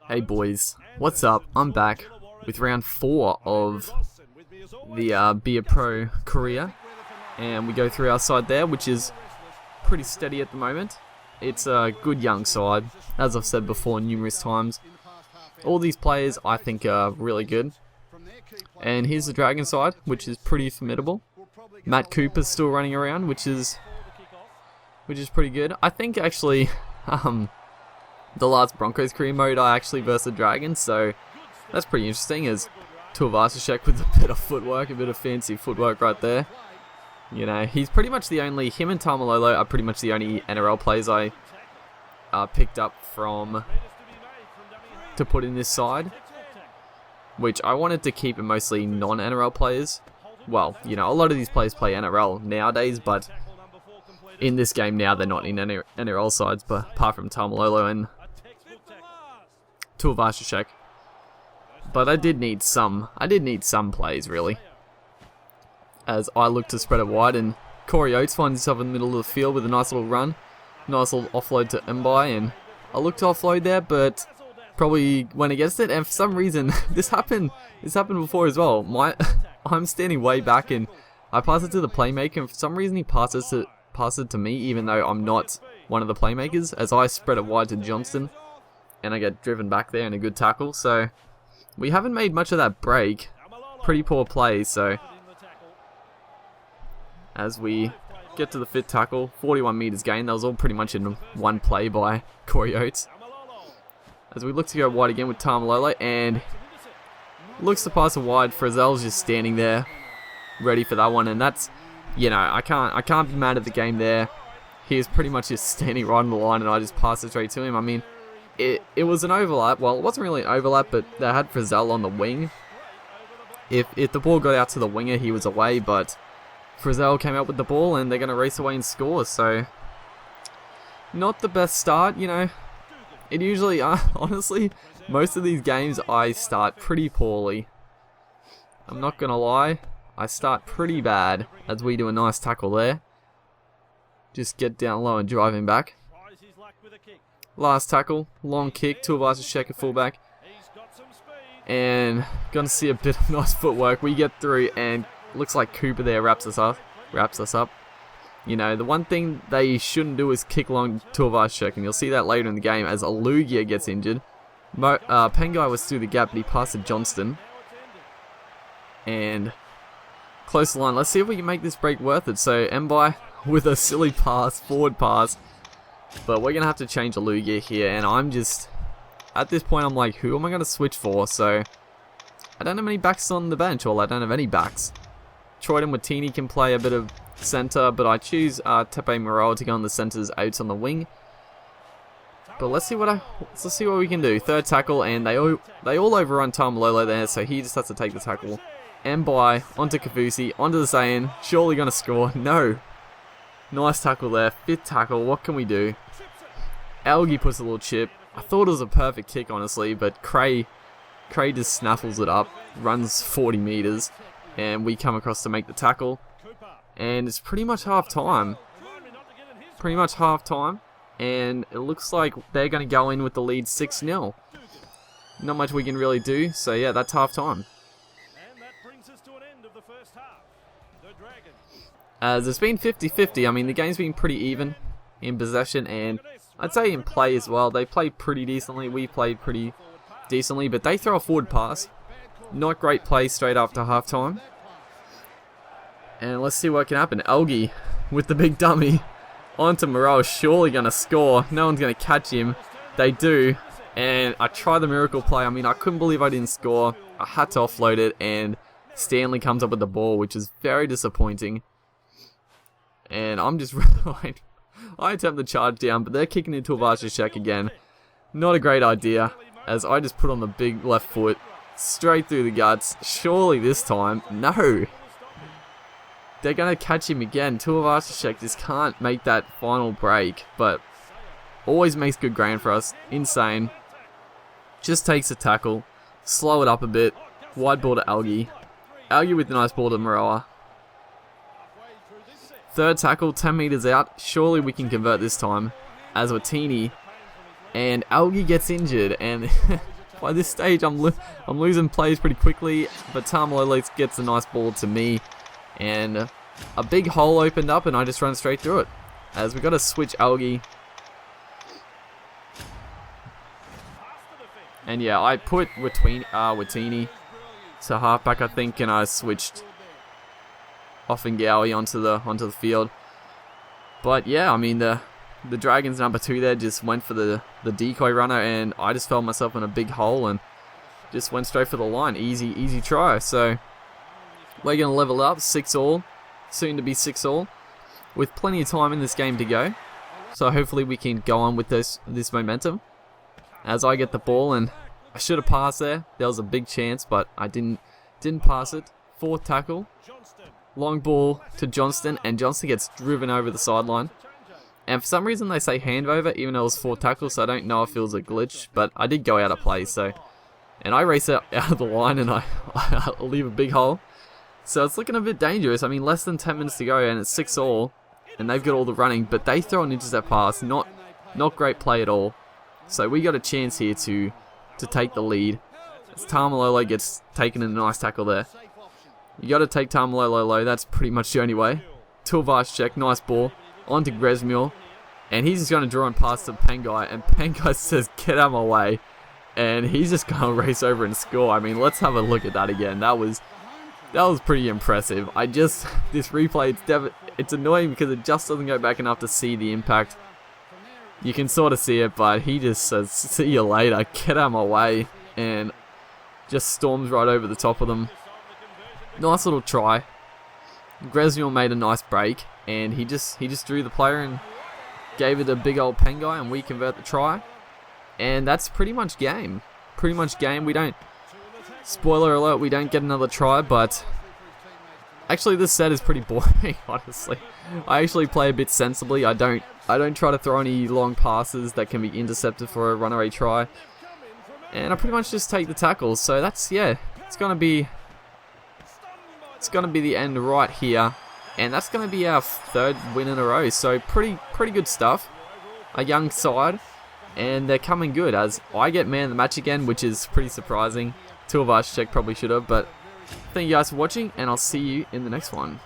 Hey boys, what's up? I'm back with round 4 of the Be A Pro career, and we go through our side there, which is pretty steady at the moment. It's a good young side, as I've said before numerous times. All these players I think are really good. And here's the Dragon side, which is pretty formidable. Matt Cooper's still running around, which is pretty good. I think actually the last Broncos career mode I actually versed the Dragons, so that's pretty interesting, as Tuivasa-Sheck with a bit of footwork, a bit of fancy footwork right there. You know, he's pretty much the only, him and Tamalolo are pretty much the only NRL players I picked up from to put in this side, which I wanted to keep it mostly non-NRL players. Well, you know, a lot of these players play NRL nowadays, but in this game now they're not in NRL sides, but apart from Tamalolo and Tuivasa-Sheck. But I did need some plays really, as I look to spread it wide, and Corey Oates finds himself in the middle of the field with a nice little run, nice little offload to Mbai, and I looked to offload there, but probably went against it, and for some reason this happened before as well. I'm standing way back and I pass it to the playmaker, and for some reason he passes it to me, even though I'm not one of the playmakers, as I spread it wide to Johnston and I get driven back there in a good tackle. So we haven't made much of that break. Pretty poor play. So as we get to the 5th tackle, 41 meters gain, that was all pretty much in one play by Corey Oates. As we look to go wide again with Tamalolo, and looks to pass it wide. Frizzell's just standing there ready for that one, and that's, you know, I can't be mad at the game there. He was pretty much just standing right on the line and I just passed it straight to him. I mean, it was an overlap. Well, it wasn't really an overlap, but they had Frizzell on the wing. If the ball got out to the winger, he was away, but Frizzell came out with the ball and they're going to race away and score. So not the best start, you know. It usually, honestly, most of these games I start pretty poorly. I'm not going to lie. I start pretty bad, as we do a nice tackle there. Just get down low and drive him back. Last tackle, long kick, Tuivasa-Sheck at fullback. And gonna see a bit of nice footwork. We get through, and looks like Cooper there wraps us up. You know, the one thing they shouldn't do is kick long Tuivasa-Sheck, and you'll see that later in the game as Alugia gets injured. Pengai was through the gap, but he passed to Johnston. And close line. Let's see if we can make this break worth it. So Mbai with a silly pass, forward pass. But we're going to have to change Alugia here. And I'm just, at this point, I'm like, who am I going to switch for? So I don't have any backs on the bench. Well, I don't have any backs. Troyden Watini can play a bit of centre, but I choose Tepe Moreau to go on the centres, Oates on the wing. But let's see what we can do. 3rd tackle, and they all overrun Tamalolo there, so he just has to take the tackle. Mbai onto Kafusi, onto the Zayn, surely going to score. No. Nice tackle there. 5th tackle, what can we do? Algie puts a little chip. I thought it was a perfect kick, honestly, but Cray just snaffles it up, runs 40 meters, and we come across to make the tackle. And it's pretty much half time. And it looks like they're going to go in with the lead 6-0. Not much we can really do, so yeah, that's half time. As it's been 50-50, I mean, the game's been pretty even in possession, and I'd say in play as well. They played pretty decently, we played pretty decently, but they throw a forward pass. Not great play straight after half time. And let's see what can happen. Algie with the big dummy onto Moreau, surely going to score. No one's going to catch him. They do, and I try the miracle play. I mean, I couldn't believe I didn't score. I had to offload it, and Stanley comes up with the ball, which is very disappointing. And I'm just I attempt the charge down, but they're kicking into a Tuivasa-Sheck again. Not a great idea, as I just put on the big left foot straight through the guts. Surely this time, no. They're going to catch him again. Tuivasa-Sheck just can't make that final break, but always makes good ground for us. Insane. Just takes a tackle, slow it up a bit, wide ball to Algie. Algie with a nice ball to Moroa. 3rd tackle, 10 meters out. Surely we can convert this time. as Watini, and Algie gets injured, and by this stage I'm losing plays pretty quickly, but Tamalolo gets a nice ball to me, and a big hole opened up and I just run straight through it, as we got to switch Algie. And yeah, I put Watini to halfback, I think, and I switched Offengawi onto the field. But yeah, I mean, the Dragons number 2 there just went for the decoy runner, and I just found myself in a big hole and just went straight for the line. Easy try. So we're going to level up, 6-all, soon to be 6-all, with plenty of time in this game to go. So hopefully we can go on with this momentum. As I get the ball, and I should have passed there. There was a big chance, but I didn't pass it. 4th tackle. Long ball to Johnston, and Johnston gets driven over the sideline. And for some reason they say hand over, even though it was 4 tackles, so I don't know if it was a glitch, but I did go out of play, so. And I race out of the line, and I leave a big hole. So it's looking a bit dangerous. I mean, less than 10 minutes to go, and it's 6-all, and they've got all the running, but they throw an intercept pass. Not great play at all. So we got a chance here to take the lead. As Tamalolo gets taken in a nice tackle there. You got to take Tamalolo low. That's pretty much the only way. Tulvashchek, nice ball. On to Grezmure. And he's just going to draw and pass to Pengai. And Pengai says, get out of my way. And he's just going to race over and score. I mean, let's have a look at that again. That was pretty impressive. This replay, it's annoying because it just doesn't go back enough to see the impact. You can sort of see it, but he just says, see you later, get out of my way, and just storms right over the top of them. Nice little try. Grezmure made a nice break, and he just drew the player and gave it a big old Pengai, and we convert the try. And that's pretty much game. We don't, spoiler alert, we don't get another try, but actually this set is pretty boring, honestly. I actually play a bit sensibly. I don't try to throw any long passes that can be intercepted for a runaway try. And I pretty much just take the tackles. So that's, yeah, it's gonna be the end right here. And that's gonna be our 3rd win in a row. So pretty good stuff. A young side, and they're coming good as I get man of the match again, which is pretty surprising. Tulvashchek probably should have, but thank you guys for watching, and I'll see you in the next one.